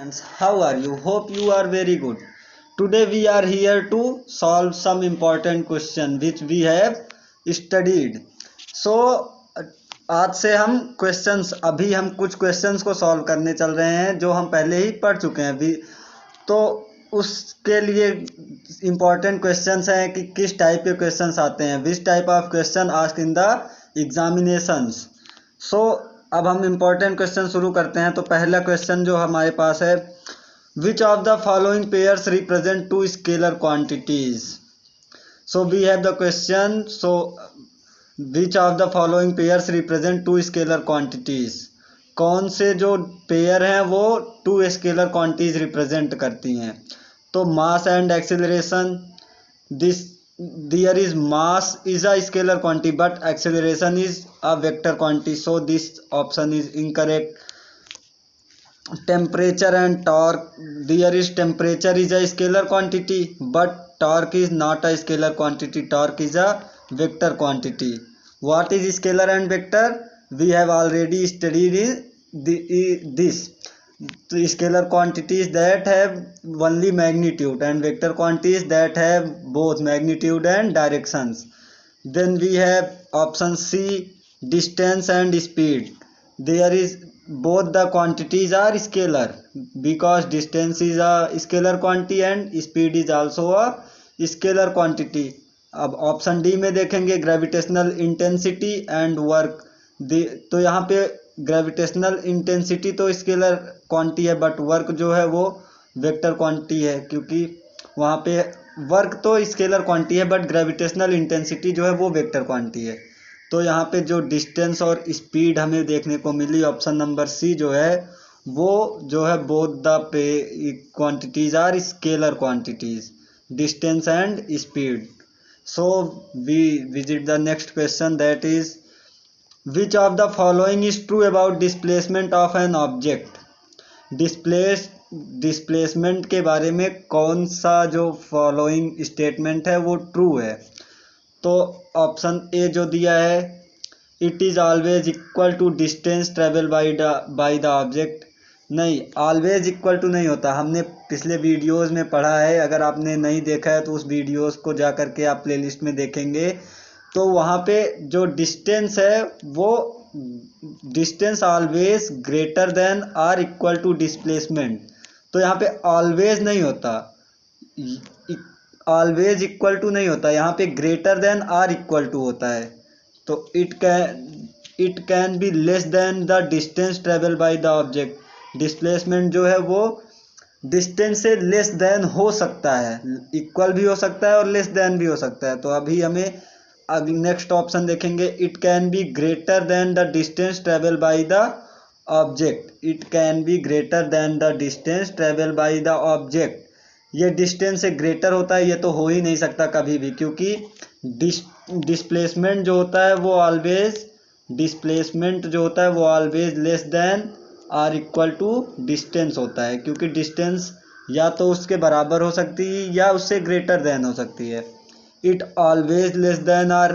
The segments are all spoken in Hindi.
friends, how are you? Hope you are very good. Today we are here to solve some important question which we have studied. So आज से हम अभी हम कुछ क्वेश्चंस को सॉल्व करने चल रहे हैं जो हम पहले ही पढ़ चुके हैं अभी। तो उसके लिए इम्पोर्टेंट क्वेश्चंस हैं कि किस टाइप के क्वेश्चंस आते हैं, which type of question asked in the examinations. So अब हम इम्पोर्टेंट क्वेश्चन शुरू करते हैं। तो पहला क्वेश्चन जो हमारे पास है, which of the following pairs represent two scalar quantities. So we have the question, so which of the following pairs represent two scalar quantities. कौन से जो पेयर हैं वो टू स्केलर क्वांटिटीज रिप्रेजेंट करती हैं। तो mass and acceleration, this there is mass is a scalar quantity but acceleration is a vector quantity, so this option is incorrect. Temperature and torque, there is temperature is a scalar quantity but torque is not a scalar quantity, torque is a vector quantity. What is scalar and vector? We have already studied this. So scalar quantities that have only magnitude and vector quantities that have both magnitude and directions. Then we have option C, distance and speed. There is both the quantities are scalar because distance is a scalar quantity and speed is also a scalar quantity. अब ऑप्शन डी में देखेंगे ग्रेविटेशनल इंटेंसिटी एंड वर्क। तो यहाँ पे ग्रेविटेशनल इंटेंसिटी तो स्केलर क्वांटिटी है बट वर्क जो है वो वेक्टर क्वांटिटी है, क्योंकि वहाँ पे वर्क तो स्केलर क्वांटिटी है बट ग्रेविटेशनल इंटेंसिटी जो है वो वेक्टर क्वांटिटी है। तो यहाँ पे जो डिस्टेंस और स्पीड हमें देखने को मिली ऑप्शन नंबर सी जो है वो जो है both the quantities are scalar quantities, distance and speed. So we visit the next question, that is which of the following is true about displacement of an object। Displacement के बारे में कौन सा जो फॉलोइंग स्टेटमेंट है वो ट्रू है। तो ऑप्शन ए जो दिया है, it is always equal to distance travel by the object. नहीं, ऑलवेज इक्वल टू नहीं होता, हमने पिछले वीडियोस में पढ़ा है। अगर आपने नहीं देखा है तो उस वीडियोस को जा करके आप प्लेलिस्ट में देखेंगे तो वहाँ पे जो डिस्टेंस है वो distance always greater than or equal to displacement. तो यहाँ पे ऑलवेज नहीं होता, ऑलवेज इक्वल टू नहीं होता, यहाँ पे greater than or equal to होता है। तो it can be less than the distance travel by the object. Displacement जो है वो डिस्टेंस से लेस देन हो सकता है, इक्वल भी हो सकता है और लेस देन भी हो सकता है। तो अभी हमें नेक्स्ट ऑप्शन देखेंगे, it can be greater than the distance travel by the object. It can be greater than the distance travel by the object. ये डिस्टेंस से ग्रेटर होता है, ये तो हो ही नहीं सकता कभी भी, क्योंकि डिस्प्लेसमेंट जो होता है वो always less than or equal to distance होता है, क्योंकि डिस्टेंस या तो उसके बराबर हो सकती है या उससे ग्रेटर देन हो सकती है। It always less than or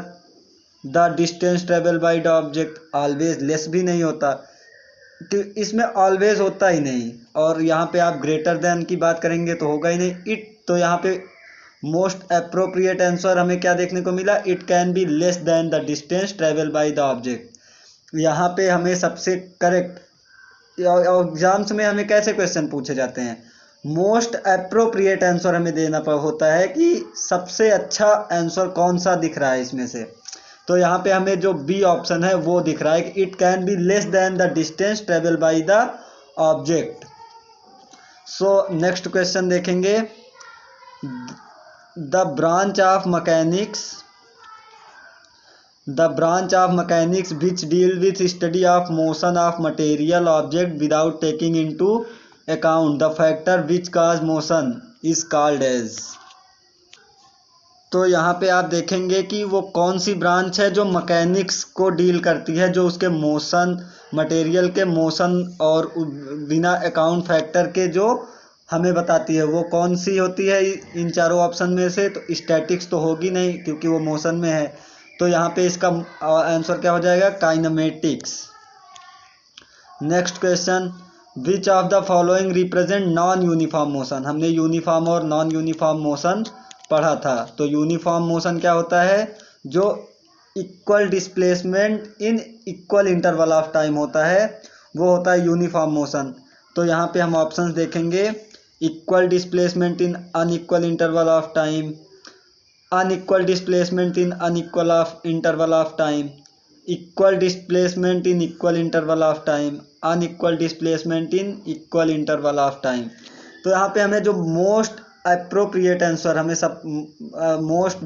the distance travel by the object, always less भी नहीं होता, तो इसमें ऑलवेज होता ही नहीं। और यहाँ पे आप ग्रेटर देन की बात करेंगे तो होगा ही नहीं। इट, तो यहाँ पे मोस्ट अप्रोप्रिएट आंसर हमें क्या देखने को मिला, it can be less than the distance travel by the object. यहाँ पे हमें सबसे करेक्ट, एग्जाम्स में हमें कैसे क्वेश्चन पूछे जाते हैं, मोस्ट अप्रोप्रिएट आंसर हमें देना होता है कि सबसे अच्छा आंसर कौन सा दिख रहा है इसमें से। तो यहाँ पे हमें जो बी ऑप्शन है वो दिख रहा है कि it can be less than the distance travel by the object. So next question देखेंगे, the branch of mechanics which deal with study of motion of material object without taking into account the factor which cause motion is called as। तो यहाँ पे आप देखेंगे कि वो कौन सी ब्रांच है जो मैकेनिक्स को डील करती है, जो उसके मोशन, मटेरियल के मोशन और बिना अकाउंट फैक्टर के जो हमें बताती है, वो कौन सी होती है इन चारों ऑप्शन में से। तो स्टैटिक्स तो होगी नहीं क्योंकि वो मोशन में है, तो यहाँ पे इसका आंसर क्या हो जाएगा, kinematics. Next question, which of the following represent non uniform motion. हमने यूनिफॉर्म और नॉन यूनिफॉर्म मोशन पढ़ा था। तो यूनिफॉर्म मोशन क्या होता है, जो equal displacement in equal interval of time होता है, वो होता है यूनिफॉर्म मोशन। तो यहाँ पे हम ऑप्शंस देखेंगे, equal displacement in unequal interval of time, unequal displacement in unequal of interval of time, equal displacement in equal interval of time, unequal displacement in equal interval of time। तो यहाँ पे हमें जो मोस्ट अप्रोप्रिएट आंसर, हमें सब मोस्ट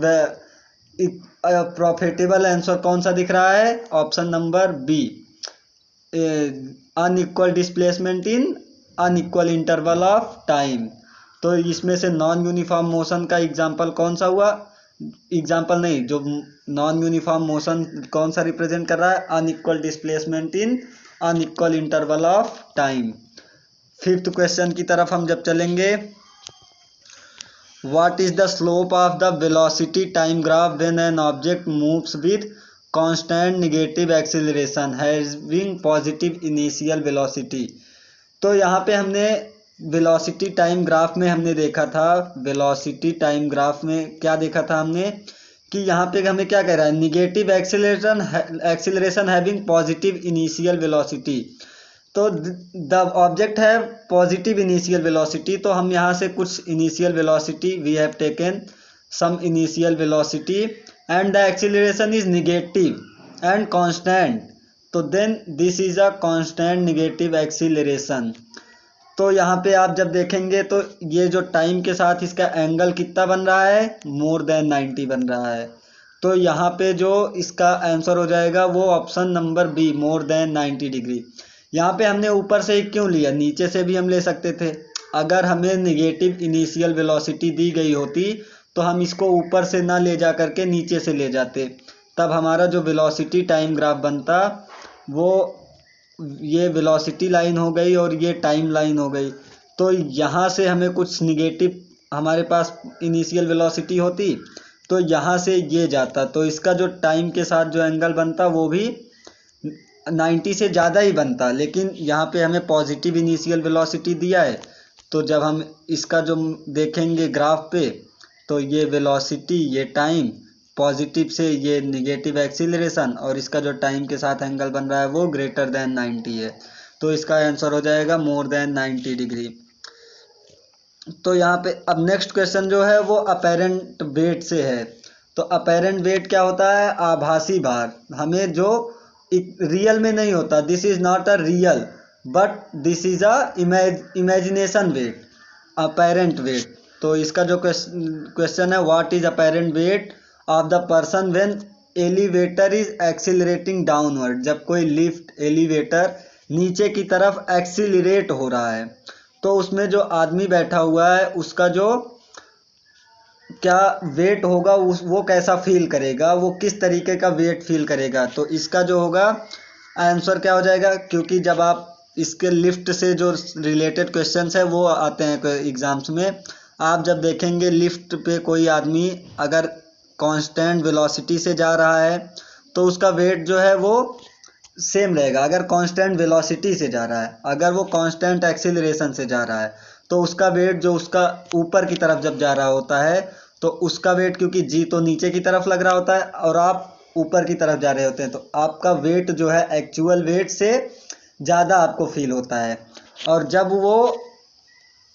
प्रॉफिटेबल आंसर कौन सा दिख रहा है, option number B, unequal displacement in unequal interval of time. तो इसमें से नॉन यूनिफॉर्म मोशन का एग्जांपल कौन सा हुआ, एग्जांपल नहीं, जो नॉन यूनिफॉर्म मोशन कौन सा रिप्रेजेंट कर रहा है, unequal displacement in unequal interval of time. Fifth question की तरफ हम जब चलेंगे, what is the slope of the velocity time graph when an object moves with constant negative acceleration having positive initial velocity. तो यहाँ पे हमने वेलोसिटी टाइम ग्राफ में हमने देखा था, वेलोसिटी टाइम ग्राफ में क्या देखा था हमने, कि यहाँ पे हमें क्या कह रहा है, negative acceleration having positive initial velocity. तो द ऑब्जेक्ट है पॉजिटिव इनिशियल वेलोसिटी, तो हम यहाँ से कुछ initial velocity, we have taken some initial velocity and the acceleration is negative and constant, तो then this is a constant negative acceleration. तो यहाँ पे आप जब देखेंगे तो ये जो टाइम के साथ इसका एंगल कितना बन रहा है, मोर देन 90 बन रहा है। तो यहाँ पे जो इसका आंसर हो जाएगा वो option number B, more than 90 degree. यहाँ पे हमने ऊपर से ही क्यों लिया, नीचे से भी हम ले सकते थे। अगर हमें निगेटिव इनिशियल वेलोसिटी दी गई होती तो हम इसको ऊपर से ना ले जा करके नीचे से ले जाते, तब हमारा जो वेलोसिटी टाइम ग्राफ बनता वो ये वेलोसिटी लाइन हो गई और ये टाइम लाइन हो गई। तो यहाँ से हमें कुछ निगेटिव, हमारे पास इनिशियल वेलोसिटी होती तो यहाँ से ये जाता, तो इसका जो टाइम के साथ जो एंगल बनता वो भी 90 से ज़्यादा ही बनता। लेकिन यहाँ पे हमें पॉजिटिव इनिशियल वेलोसिटी दिया है, तो जब हम इसका जो देखेंगे ग्राफ पे, तो ये वेलोसिटी, ये टाइम, पॉजिटिव से ये निगेटिव एक्सीलरेशन, और इसका जो टाइम के साथ एंगल बन रहा है वो ग्रेटर देन 90 है। तो इसका आंसर हो जाएगा मोर देन 90 डिग्री। तो यहाँ पे अब नेक्स्ट क्वेश्चन जो है वो अपेरेंट वेट से है। तो अपेरेंट वेट क्या होता है, आभासी भार, हमें जो रियल में नहीं होता, this is not a real but this is a imagination weight, apparent weight. तो इसका जो क्वेश्चन है, what is apparent weight of the person when elevator is accelerating downward, जब कोई लिफ्ट एलिवेटर नीचे की तरफ एक्सीलरेट हो रहा है तो उसमें जो आदमी बैठा हुआ है उसका जो क्या वेट होगा, वो कैसा फील करेगा, वो किस तरीके का वेट फील करेगा। तो इसका जो होगा आंसर क्या हो जाएगा, क्योंकि जब आप इसके लिफ्ट से जो रिलेटेड क्वेश्चंस है वो आते हैं एग्जाम्स में, आप जब देखेंगे लिफ्ट पे कोई आदमी अगर कांस्टेंट वेलोसिटी से जा रहा है तो उसका वेट जो है वो सेम रहेगा। अगर कांस्टेंट वेलोसिटी से जा रहा है, अगर वो कांस्टेंट एक्सीलरेशन से जा रहा है तो उसका वेट जो उसका ऊपर की तरफ जब जा रहा होता है तो उसका वेट, क्योंकि जी तो नीचे की तरफ लग रहा होता है और आप ऊपर की तरफ जा रहे होते हैं, तो आपका वेट जो है एक्चुअल वेट से ज़्यादा आपको फील होता है। और जब वो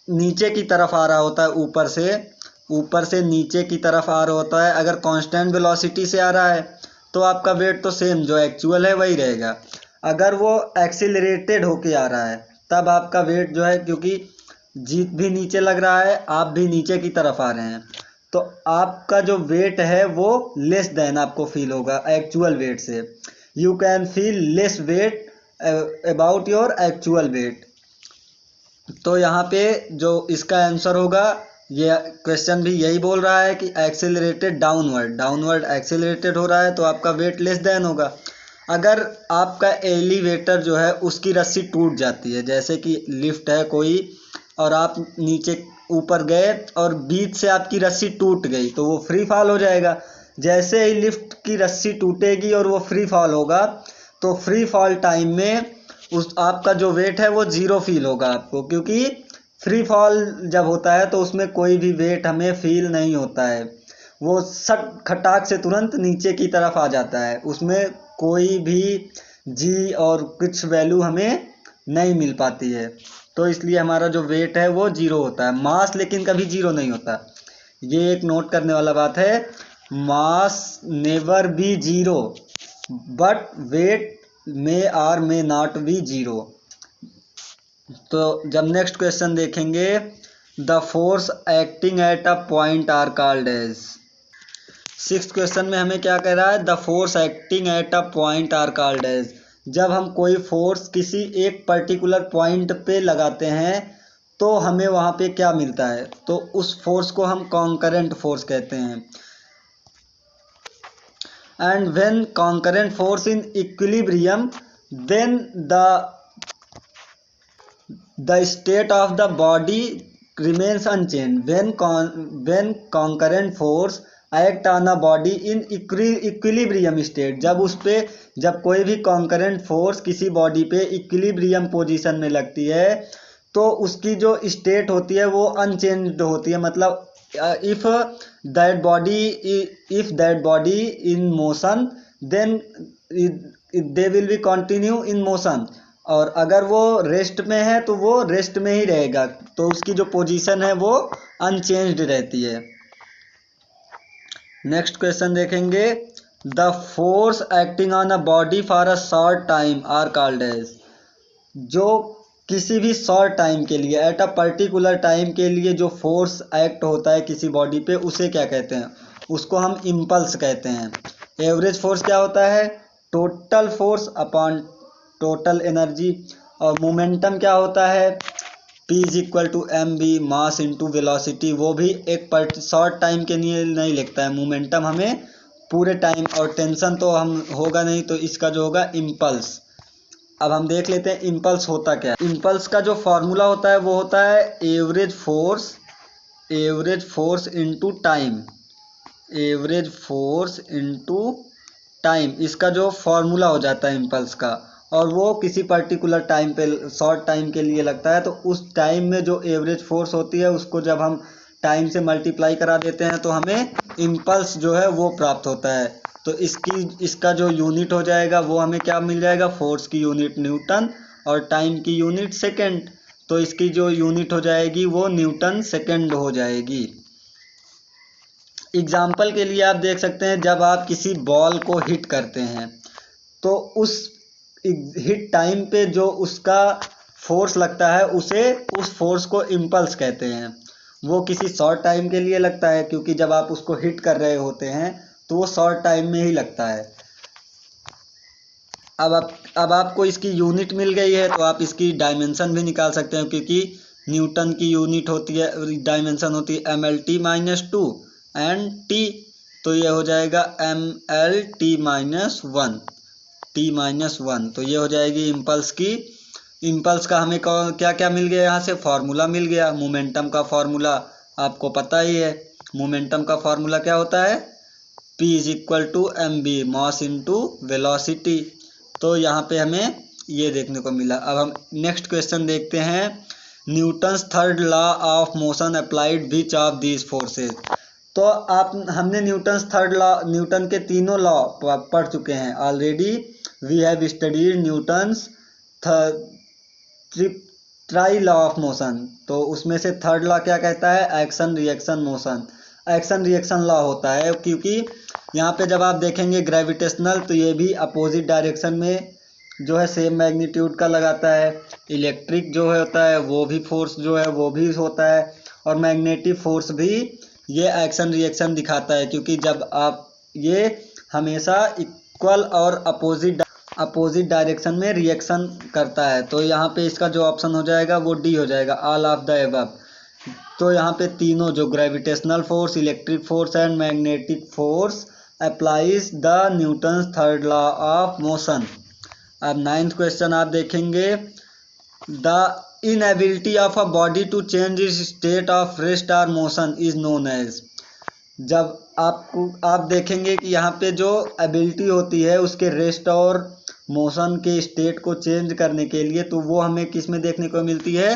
नीचे की तरफ आ रहा होता है, ऊपर से नीचे की तरफ आ रहा होता है, अगर कांस्टेंट वेलोसिटी से आ रहा है तो आपका वेट तो सेम जो एक्चुअल है वही रहेगा। अगर वो एक्सीलरेटेड होके आ रहा है तब आपका वेट जो है, क्योंकि जी भी नीचे लग रहा है, आप भी नीचे की तरफ आ रहे हैं, तो आपका जो वेट है वो लेस देन आपको फील होगा एक्चुअल वेट से। You can feel less weight about your actual wait. तो यहाँ पे जो इसका आंसर होगा, ये क्वेश्चन भी यही बोल रहा है कि एक्सेलरेटेड डाउनवर्ड एक्सेलरेटेड हो रहा है तो आपका वेट लेस देन होगा। अगर आपका एलिवेटर जो है उसकी रस्सी टूट जाती है, जैसे कि लिफ्ट है कोई और आप नीचे ऊपर गए और बीच से आपकी रस्सी टूट गई तो वो फ्री फॉल हो जाएगा। जैसे ही लिफ्ट की रस्सी टूटेगी और वो फ्री फॉल होगा तो फ्री फॉल टाइम में उस आपका जो वेट है वो जीरो फील होगा आपको, क्योंकि फ्री फॉल जब होता है तो उसमें कोई भी वेट हमें फील नहीं होता है, वो सट खटाक से तुरंत नीचे की तरफ आ जाता है, उसमें कोई भी जी और कुछ वैल्यू हमें नहीं मिल पाती है। तो इसलिए हमारा जो वेट है वो जीरो होता है। मास लेकिन कभी जीरो नहीं होता, ये एक नोट करने वाला बात है। Mass never be zero but weight may or may not be zero. तो जब नेक्स्ट क्वेश्चन देखेंगे, the force acting at a point are called as. Sixth question में हमें क्या कह रहा है, the force acting at a point are called as. जब हम कोई फोर्स किसी एक पर्टिकुलर पॉइंट पे लगाते हैं तो हमें वहाँ पे क्या मिलता है, तो उस फोर्स को हम कॉन्करेंट फोर्स कहते हैं। And when concurrent force in equilibrium then the state of the body remains unchanged when concurrent force act on a body in equilibrium state। जब कोई भी concurrent force किसी बॉडी पे इक्विलिब्रियम पोजीशन में लगती है तो उसकी जो स्टेट होती है वो अनचेंज्ड होती है। मतलब if that body in motion then they will be continue in motion, और अगर वो रेस्ट में है तो वो रेस्ट में ही रहेगा, तो उसकी जो पोजीशन है वो अनचेंज्ड रहती है। नेक्स्ट क्वेश्चन देखेंगे, the force acting on a body for a short time are called as. जो किसी भी शॉर्ट टाइम के लिए, एट अ पर्टिकुलर टाइम के लिए जो फोर्स एक्ट होता है किसी बॉडी पे, उसे क्या कहते हैं, उसको हम इम्पल्स कहते हैं। एवरेज फोर्स क्या होता है, total force upon total energy. और मोमेंटम क्या होता है, P is equal to M B mass into velocity. वो भी एक शॉर्ट टाइम के लिए नहीं लिखता है, मोमेंटम हमें पूरे टाइम, और टेंशन तो हम होगा नहीं, तो इसका जो होगा इम्पल्स। अब हम देख लेते हैं इम्पल्स होता क्या है। इम्पल्स का जो फॉर्मूला होता है वो होता है average force into time, average force into time, इसका जो फॉर्मूला हो जाता है इम्पल्स का। और वो किसी पर्टिकुलर टाइम पे शॉर्ट टाइम के लिए लगता है, तो उस टाइम में जो एवरेज फोर्स होती है उसको जब हम टाइम से मल्टीप्लाई करा देते हैं तो हमें इम्पल्स जो है वो प्राप्त होता है। तो इसका जो यूनिट हो जाएगा वो हमें क्या मिल जाएगा, फोर्स की यूनिट न्यूटन और टाइम की यूनिट सेकेंड। तो इसकी जो यूनिट हो जाएगी वो न्यूटन सेकेंड हो जाएगी। एग्जाम्पल के लिए आप देख सकते हैं, जब आप किसी बॉल को हिट करते हैं तो उस हिट टाइम पे जो उसका फोर्स लगता है उस फोर्स को इम्पल्स कहते हैं। वो किसी शॉर्ट टाइम के लिए लगता है, क्योंकि जब आप उसको हिट कर रहे होते हैं तो वो शॉर्ट टाइम में ही लगता है। अब आपको इसकी यूनिट मिल गई है तो आप इसकी डायमेंशन भी निकाल सकते हैं, क्योंकि न्यूटन की यूनिट होती है, डायमेंशन होती है MLT-2 एंड टी। तो ये हो जाएगा MLT-1 T-1। तो ये हो जाएगी इम्पल्स की। इम्पल्स का हमें क्या क्या मिल गया, यहाँ से फॉर्मूला मिल गया। मोमेंटम का फॉर्मूला आपको पता ही है, मोमेंटम का फॉर्मूला क्या होता है, P is equal to M B mass into velocity. तो यहाँ पे हमें ये देखने को मिला। अब हम नेक्स्ट क्वेश्चन देखते हैं, Newton's third law of motion applied which of these forces. तो हमने न्यूटन के तीनों लॉ पढ़ चुके हैं already. We have studied Newton's try law of motion. तो उसमें से थर्ड लॉ क्या कहता है, action reaction motion. Action reaction law होता है, क्योंकि यहाँ पे जब आप देखेंगे ग्रेविटेशनल, तो ये भी अपोजिट डायरेक्शन में जो है सेम मैग्नीट्यूड का लगाता है। इलेक्ट्रिक जो होता है वो भी फोर्स जो है वो भी होता है, और मैग्नेटिक फोर्स भी ये एक्शन रिएक्शन दिखाता है, क्योंकि जब आप ये हमेशा इक्वल और अपोजिट डायरेक्शन में रिएक्शन करता है। तो यहाँ पे इसका जो ऑप्शन हो जाएगा वो डी हो जाएगा, ऑल ऑफ द अबव। तो यहाँ पे तीनों जो gravitational force, electric force and magnetic force applies the Newton's third law of motion. अब नाइन्थ क्वेश्चन आप देखेंगे, the inability of a body to change its state of rest और मोशन इज नोन एज। जब आप देखेंगे कि यहाँ पे जो एबिलिटी होती है उसके रेस्ट और मोशन के स्टेट को चेंज करने के लिए, तो वो हमें किस में देखने को मिलती है?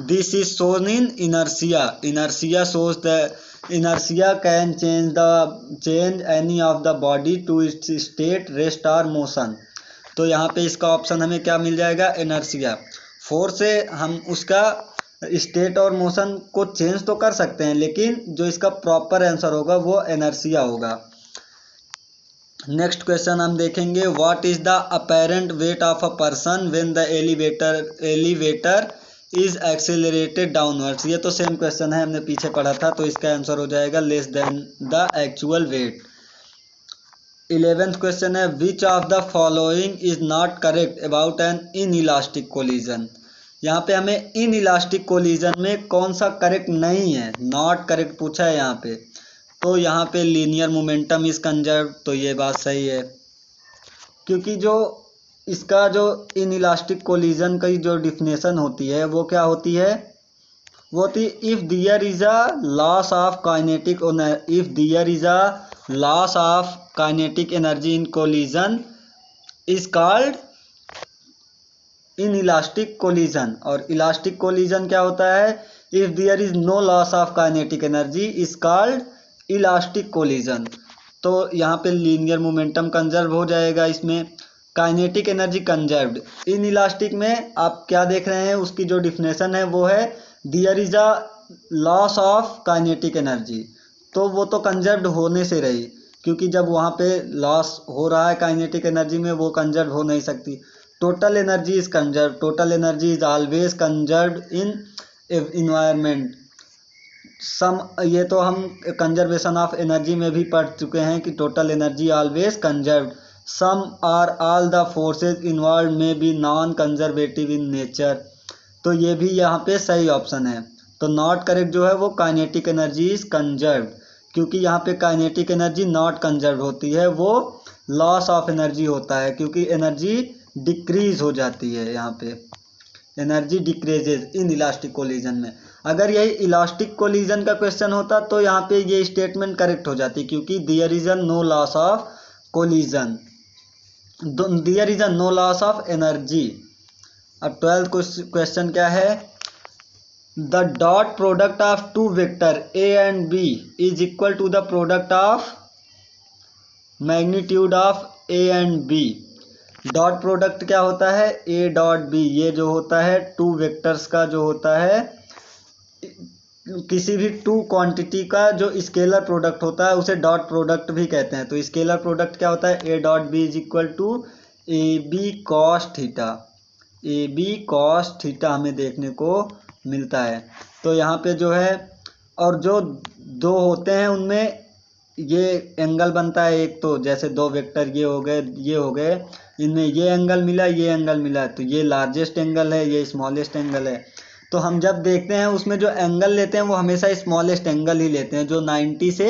This is shown in inertia. Inertia shows the inertia can change any of the body to its state, rest और मोशन। तो यहाँ पे इसका ऑप्शन हमें क्या मिल जाएगा? इनर्शिया। फोर्स से हम उसका स्टेट और मोशन को चेंज तो कर सकते हैं, लेकिन जो इसका प्रॉपर आंसर होगा वो इनर्शिया होगा। नेक्स्ट क्वेश्चन हम देखेंगे, what is the apparent weight of a person when the elevator is accelerated downwards. ये तो सेम क्वेश्चन है, हमने पीछे पढ़ा था, तो इसका आंसर हो जाएगा less than the actual weight. 11th question है, which of the following is not correct about an inelastic collision. यहाँ पे हमें इनइलास्टिक कोलिजन में कौन सा करेक्ट नहीं है, नॉट करेक्ट पूछा है यहाँ पे। तो यहाँ पे लीनियर मोमेंटम इज कंजर्व, तो ये बात सही है, क्योंकि जो इसका जो इनइलास्टिक कोलिजन की जो डिफिनेशन होती है वो क्या होती है? वो होती है if there is a loss of kinetic energy in collision is called inelastic collision. और इलास्टिक कोलिजन क्या होता है? If there is no loss of kinetic energy is called elastic collision. तो यहाँ पे लीनियर मोमेंटम कंजर्व हो जाएगा, इसमें kinetic energy conserved. Inelastic में आप क्या देख रहे हैं, उसकी जो डिफिनेशन है वो है there is a loss of kinetic energy, तो वो तो कंजर्व्ड होने से रही, क्योंकि जब वहाँ पे लॉस हो रहा है काइनेटिक एनर्जी में, वो कंजर्व हो नहीं सकती। Total energy is conserve, total energy is always conserved in environment. ये तो हम कंजर्वेशन ऑफ एनर्जी में भी पढ़ चुके हैं कि total energy always conserved. Some or all the forces involve may be non conservative in nature, तो ये भी यहाँ पे सही ऑप्शन है। तो नॉट करेक्ट जो है वो काइनेटिक एनर्जी इज कंजर्व्ड, क्योंकि यहाँ पे काइनेटिक एनर्जी नॉट कंजर्व होती है, वो लॉस ऑफ एनर्जी होता है, क्योंकि एनर्जी डिक्रीज हो जाती है। यहाँ पे energy decreases in elastic collision में। अगर यही इलास्टिक कोलिजन का क्वेश्चन होता तो यहाँ पे ये स्टेटमेंट करेक्ट हो जाती, क्योंकि there is a no loss of collision, there is a no loss of energy. अब 12th क्वेश्चन क्या है? The dot product of two vector A and B is equal to the product of magnitude of A and B. Dot product क्या होता है? A dot B. ये जो होता है टू वेक्टर्स का जो होता है, किसी भी टू क्वांटिटी का जो स्केलर प्रोडक्ट होता है उसे डॉट प्रोडक्ट भी कहते हैं। तो स्केलर प्रोडक्ट क्या होता है? A dot B is equal to A B cos theta. A B cos theta हमें देखने को मिलता है। तो यहाँ पे जो है, और जो दो होते हैं उनमें ये एंगल बनता है एक, तो जैसे दो वेक्टर ये हो गए, इनमें ये एंगल मिला, ये एंगल मिला, तो ये लार्जेस्ट एंगल है, ये स्मॉलेस्ट एंगल है। तो हम जब देखते हैं उसमें जो एंगल लेते हैं वो हमेशा स्मॉलेस्ट एंगल ही लेते हैं, जो 90 से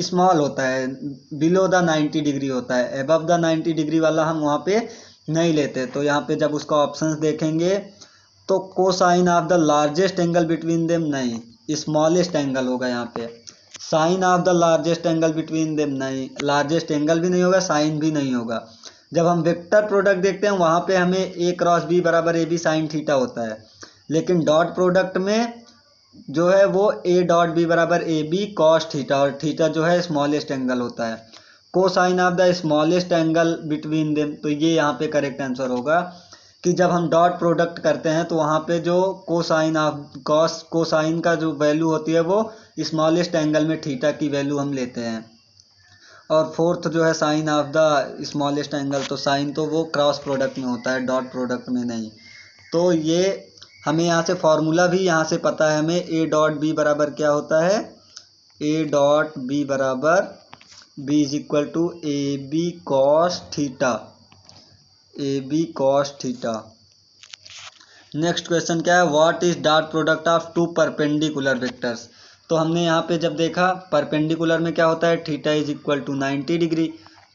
स्मॉल होता है, बिलो द 90 डिग्री होता है, अबव द 90 डिग्री वाला हम वहाँ पे नहीं लेते। तो यहाँ पे जब उसका ऑप्शंस देखेंगे तो cosine of the largest angle between them नहीं, स्मॉलेस्ट एंगल होगा यहाँ पे। Sine of the largest angle between them नहीं, लार्जेस्ट एंगल भी नहीं होगा, साइन भी नहीं होगा। जब हम वेक्टर प्रोडक्ट देखते हैं वहाँ पे हमें ए क्रॉस बी बराबर ए बी साइन थीटा होता है, लेकिन डॉट प्रोडक्ट में जो है वो ए डॉट बी बराबर ए बी कॉस थीटा, और थीटा जो है स्मॉलेस्ट एंगल होता है। Cosine of the smallest angle between them, तो ये यहाँ पे करेक्ट आंसर होगा कि जब हम डॉट प्रोडक्ट करते हैं तो वहाँ पे जो कोसाइन का जो वैल्यू होती है वो स्मॉलेस्ट एंगल में थीटा की वैल्यू हम लेते हैं। और फोर्थ जो है sine of the smallest angle, तो साइन तो वो क्रॉस प्रोडक्ट में होता है, डॉट प्रोडक्ट में नहीं। तो ये हमें यहाँ से फॉर्मूला भी यहाँ से पता है हमें, ए डॉट बी बराबर क्या होता है? ए डॉट बी बराबर B is equal to A B cos theta, A B cos theta. Next question क्या है? What is dot product of two perpendicular vectors. तो हमने यहाँ पे जब देखा परपेंडिकुलर में क्या होता है? Theta is equal to 90 degree.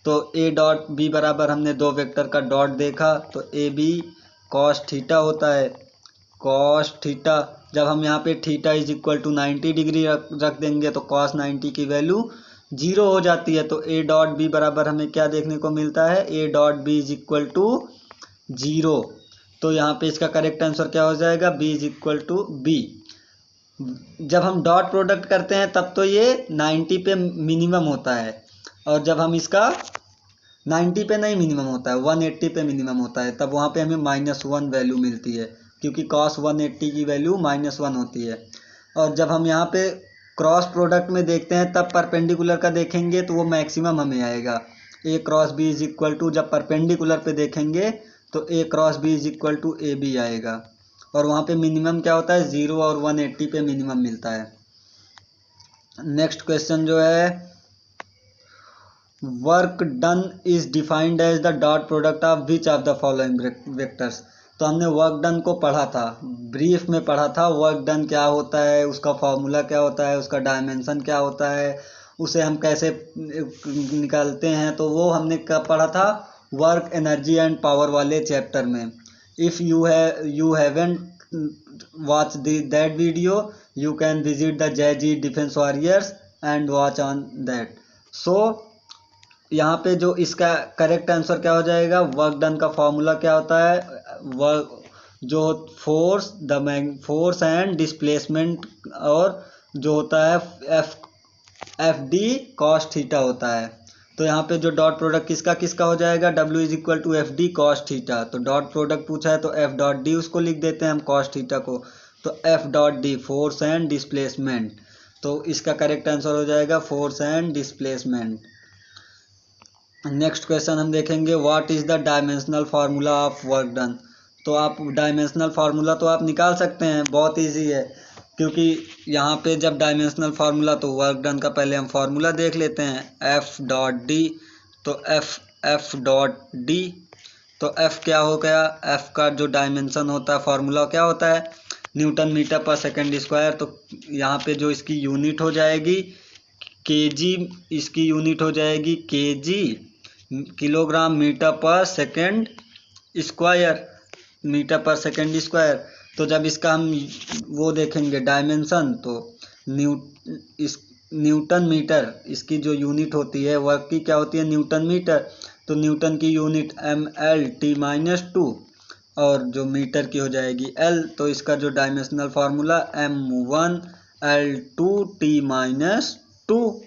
तो ए डॉट बी बराबर हमने दो वेक्टर का डॉट देखा, तो ए बी कॉस थीटा होता है, कॉस थीटा। जब हम यहाँ पे theta is equal to 90 degree रख देंगे तो कॉस 90 की वैल्यू जीरो हो जाती है तो ए डॉट बी बराबर हमें क्या देखने को मिलता है, A dot B is equal to zero. तो यहाँ पे इसका करेक्ट आंसर क्या हो जाएगा, B is equal to B. जब हम डॉट प्रोडक्ट करते हैं तब तो ये 90 पे मिनिमम होता है, और जब हम इसका 90 पे नहीं मिनिमम होता है, 180 पे मिनिमम होता है, तब वहाँ पे हमें -1 वैल्यू मिलती है, क्योंकि cos 180 की वैल्यू -1 होती है। और जब हम यहाँ पे क्रॉस प्रोडक्ट में देखते हैं तब परपेंडिकुलर का देखेंगे तो वो मैक्सिमम हमें आएगा, A cross B is equal to, जब परपेंडिकुलर पे देखेंगे तो A cross B is equal to A B आएगा, और वहाँ पे मिनिमम क्या होता है, 0 और 180 पे मिनिमम मिलता है। नेक्स्ट क्वेश्चन जो है, work done is defined as the dot product of which of the following vectors. तो हमने वर्क डन को पढ़ा था, ब्रीफ में पढ़ा था, वर्क डन क्या होता है, उसका फॉर्मूला क्या होता है, उसका डायमेंशन क्या होता है, उसे हम कैसे निकालते हैं, तो वो हमने कब पढ़ा था, वर्क एनर्जी एंड पावर वाले चैप्टर में। If you haven't watch that video, you can visit the jazzy defence warriors and watch on that. So यहाँ पे जो इसका करेक्ट आंसर क्या हो जाएगा, वर्क डन का फॉर्मूला क्या होता है, वर्क जो फोर्स एंड डिस्प्लेसमेंट, और जो होता है एफ डी कॉस थीटा होता है। तो यहाँ पे जो डॉट प्रोडक्ट किसका किसका हो जाएगा, W is equal to F D cos theta. तो डॉट प्रोडक्ट पूछा है तो एफ डॉट डी उसको लिख देते हैं हम कॉस थीटा को, तो F dot D force and displacement. तो इसका करेक्ट आंसर हो जाएगा force and displacement. Next question हम देखेंगे, what is the dimensional formula of work done. तो आप डायमेंशनल फार्मूला तो आप निकाल सकते हैं, बहुत इजी है, क्योंकि यहाँ पे जब डायमेंशनल फार्मूला, तो वर्क डन का पहले हम फार्मूला देख लेते हैं, एफ डॉट डी। तो एफ डॉट डी, तो एफ क्या हो गया, एफ का जो डायमेंशन होता है, फार्मूला क्या होता है, न्यूटन मीटर पर सेकेंड स्क्वायर। तो यहाँ पे जो इसकी यूनिट हो जाएगी केजी, इसकी यूनिट हो जाएगी केजी, किलोग्राम मीटर पर सेकेंड स्क्वायर, मीटर पर सेकेंड स्क्वायर। तो जब इसका हम वो देखेंगे डायमेंशन, तो न्यूटन मीटर इसकी जो यूनिट होती है वर्क की क्या होती है, न्यूटन मीटर। तो न्यूटन की यूनिट mL/t-2, और जो मीटर की हो जाएगी L। तो इसका जो डायमेंशनल फार्मूला m1L/2t-2।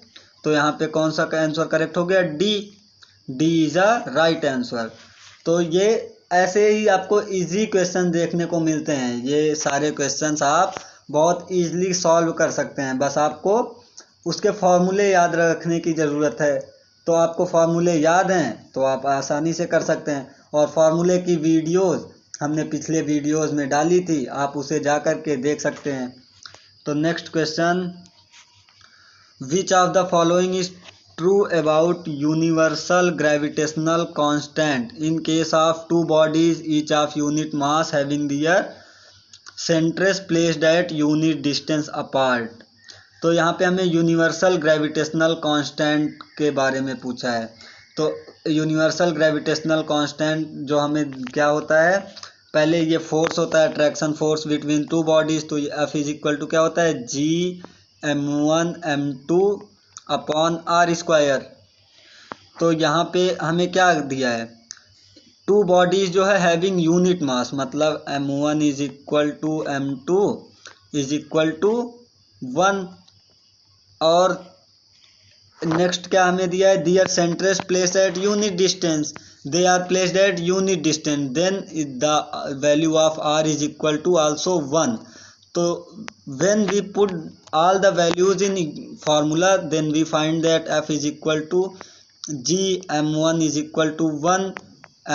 तो यहाँ पे कौन सा आंसर करेक्ट हो गया, D is a right answer. तो ये ऐसे ही आपको इजी क्वेश्चन देखने को मिलते हैं, ये सारे क्वेश्चंस आप बहुत इजीली सॉल्व कर सकते हैं, बस आपको उसके फॉर्मूले याद रखने की ज़रूरत है। तो आपको फार्मूले याद हैं तो आप आसानी से कर सकते हैं, और फार्मूले की वीडियोस हमने पिछले वीडियोस में डाली थी, आप उसे जा कर के देख सकते हैं। तो next question, which of the following is true about universal gravitational constant in case of two bodies each of unit mass having their centres placed at unit distance apart. तो यहाँ पे हमें यूनिवर्सल ग्रेविटेशनल कांस्टेंट के बारे में पूछा है। तो यूनिवर्सल ग्रेविटेशनल कांस्टेंट जो हमें क्या होता है, पहले ये फोर्स होता है, attraction force between two bodies. तो एफ इज इक्वल टू क्या होता है, G m1 m2 upon R square. तो यहाँ पे हमें क्या दिया है, टू बॉडीज जो है हैविंग यूनिट मास, मतलब m1 is equal to m2 is equal to 1। और नेक्स्ट क्या हमें दिया है, their centres place at unit distance, they are placed at unit distance, then the value of R is equal to also 1। तो when we put all the values in formula, then we find that f is equal to g m1 is equal to 1,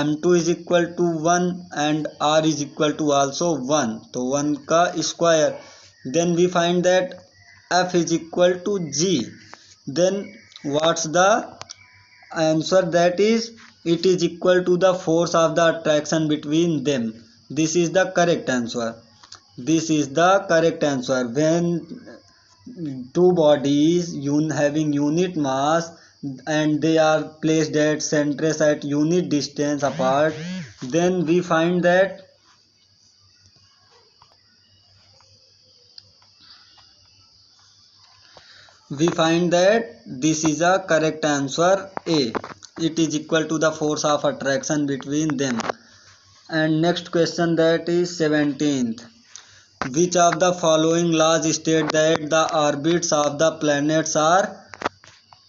m2 is equal to 1 and r is equal to also 1, तो 1 का square. then we find that f is equal to g, then what's the answer, that is it is equal to the force of the attraction between them. This is the correct answer. This is the correct answer. When two bodies having unit mass and they are placed at centers at unit distance apart, then we find that we find that this is a correct answer A. It is equal to the force of attraction between them. And next question, that is 17th. Which of the following laws state that the orbits of the planets are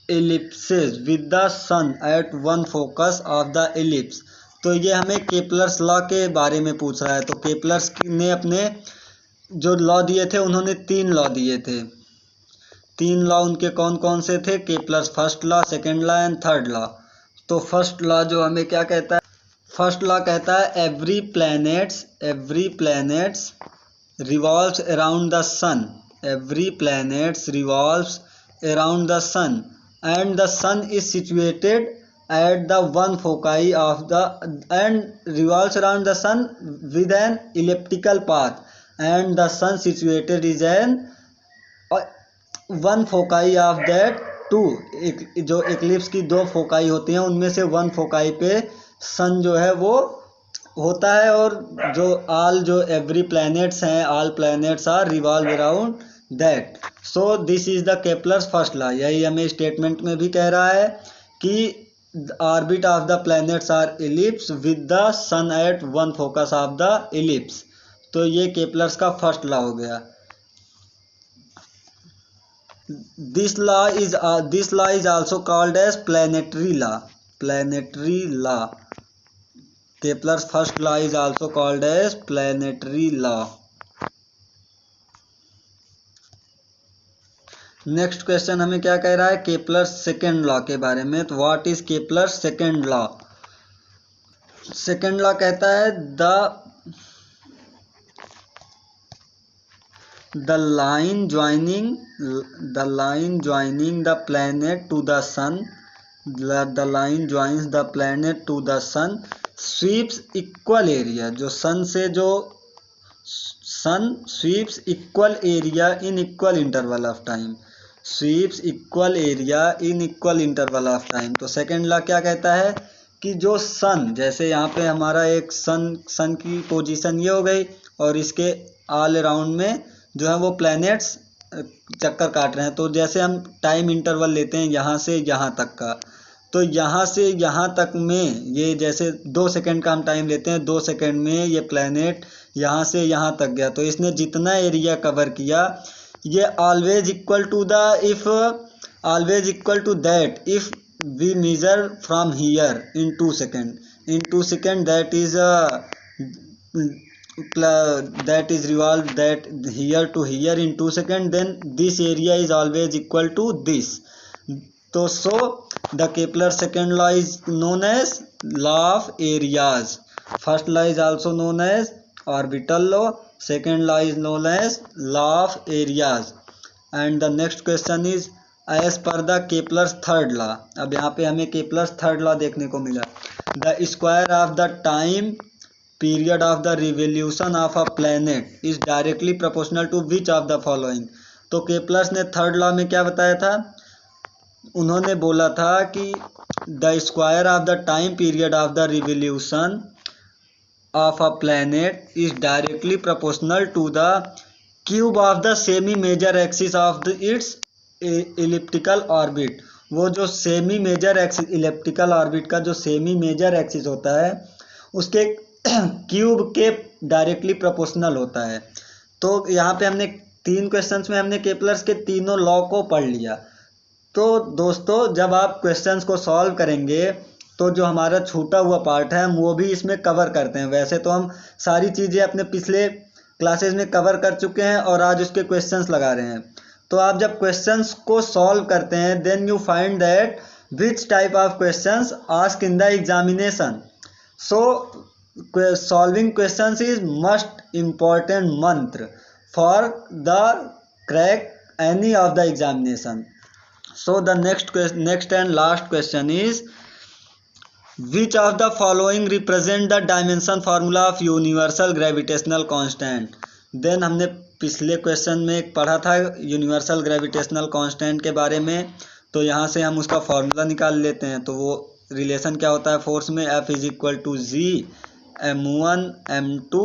ellipses with the sun at one focus of the ellipse? तो ये हमें केपलर्स लॉ के बारे में पूछ रहा है। तो केपलर्स ने अपने जो लॉ दिए थे, उन्होंने 3 लॉ दिए थे। 3 लॉ उनके कौन कौन से थे? Kepler's first law, second law and third law. तो फर्स्ट लॉ जो हमें क्या कहता है? फर्स्ट लॉ कहता है every planets revolves around the sun. Every planet revolves around the sun, and the sun is situated at the one foci of the and revolves around the sun with an elliptical path, and the sun situated is an one foci of that two. जो इक्लिप्स की 2 फोकाई होती हैं, उनमें से 1 फोकाई पे सन जो है वो होता है, और जो एवरी प्लैनेट्स हैं, all planets are revolve around that. So this is the Kepler's first law. यही हमें स्टेटमेंट में भी कह रहा है कि orbit of the planets are ellipse with the sun at one focus of the ellipse. तो ये केपलर्स का फर्स्ट लॉ हो गया। This law is also called as planetary law. Kepler's first law is also called as planetary law. Next question हमें क्या कह रहा है? केपलर सेकेंड लॉ के बारे में। तो what is Kepler second law? Second law कहता है the line joining the planet to the sun, the line joins the planet to the sun sweeps equal area. जो sun sweeps equal area in equal interval of time. Sweeps equal area in equal interval of time. तो सेकेंड लॉ क्या कहता है कि जो सन, जैसे यहाँ पे हमारा एक सन की पोजीशन ये हो गई, और इसके ऑल अराउंड में जो है वो प्लैनेट्स चक्कर काट रहे हैं। तो जैसे हम टाइम इंटरवल लेते हैं यहाँ से यहाँ तक का, तो यहाँ से यहाँ तक में ये जैसे 2 सेकंड का हम टाइम लेते हैं, 2 सेकंड में ये प्लैनेट यहाँ से यहाँ तक गया। तो इसने जितना एरिया कवर किया, ये always equal to that if we measure from here in 2 second that is revolved that here to here in 2 seconds, then this area is always equal to this. So the Kepler second law is known as law of areas. First law is also known as orbital law. Second law is known as law of areas. And the next question is as per the Kepler's third law. अब यहाँ पे हमें Kepler's third law देखने को मिला। The square of the time period of the revolution of a planet is directly proportional to which of the following? तो केपलर्स ने थर्ड लॉ में क्या बताया था? उन्होंने बोला था कि the square of the time period of the revolution of a planet is directly proportional to the cube of the semi major axis of its elliptical orbit. वो जो semi major axis, elliptical orbit का जो सेमी मेजर एक्सिस होता है, उसके क्यूब के डायरेक्टली प्रोपोर्शनल होता है। तो यहाँ पे हमने 3 क्वेश्चंस में हमने केपलर्स के तीनों लॉ को पढ़ लिया। तो दोस्तों, जब आप क्वेश्चंस को सॉल्व करेंगे तो जो हमारा छूटा हुआ पार्ट है, हम वो भी इसमें कवर करते हैं। वैसे तो हम सारी चीज़ें अपने पिछले क्लासेस में कवर कर चुके हैं और आज उसके क्वेश्चंस लगा रहे हैं। तो आप जब क्वेश्चंस को सॉल्व करते हैं, then you find that which type of questions ask in the examination. So solving questions is most important mantra for the crack any of the examination. So the next and last question is which of the following represent the dimension formula of universal gravitational constant? Then हमने पिछले क्वेश्चन में पढ़ा था यूनिवर्सल ग्रेविटेशनल कांस्टेंट के बारे में। तो यहाँ से हम उसका फॉर्मूला निकाल लेते हैं। तो वो रिलेशन क्या होता है फोर्स में? F is equal to G m1 m2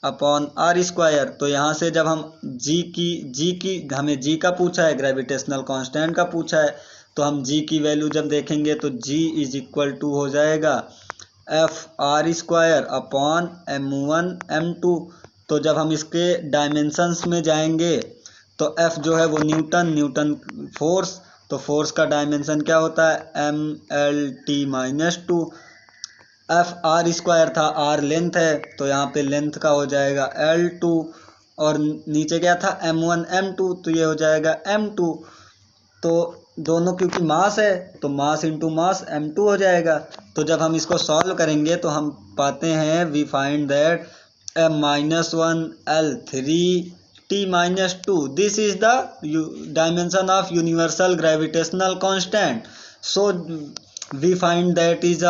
upon R square. तो यहाँ से जब हम जी की हमें जी का पूछा है, ग्रेविटेशनल कांस्टेंट का पूछा है, तो हम जी की वैल्यू जब देखेंगे तो जी इज इक्वल टू हो जाएगा F R square upon m1 m2। तो जब हम इसके डायमेंशंस में जाएंगे तो एफ जो है वो न्यूटन फोर्स, तो फोर्स का डायमेंशन क्या होता है mlt-2। एफ आर स्क्वायर था, आर लेंथ है, तो यहाँ पे लेंथ का हो जाएगा L2, और नीचे क्या था m1 m2, तो ये हो जाएगा m2। तो दोनों क्योंकि मास है तो मास इंटू मास m2 हो जाएगा। तो जब हम इसको सॉल्व करेंगे तो हम पाते हैं we find that m-1L3T-2 this is the dimension of universal gravitational constant. So we find that is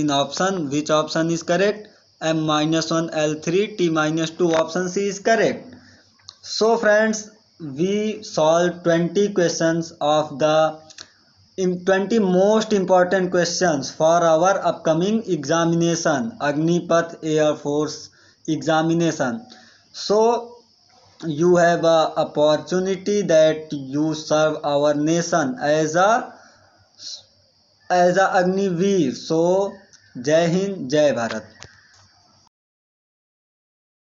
in option, which option is correct? m-1L3T-2 option C is correct. So friends, we solved 20 questions of the 20 most important questions for our upcoming examination, Agnipath Air Force examination. So you have a opportunity that you serve our nation as a Agniveer. So जय हिंद जय भारत।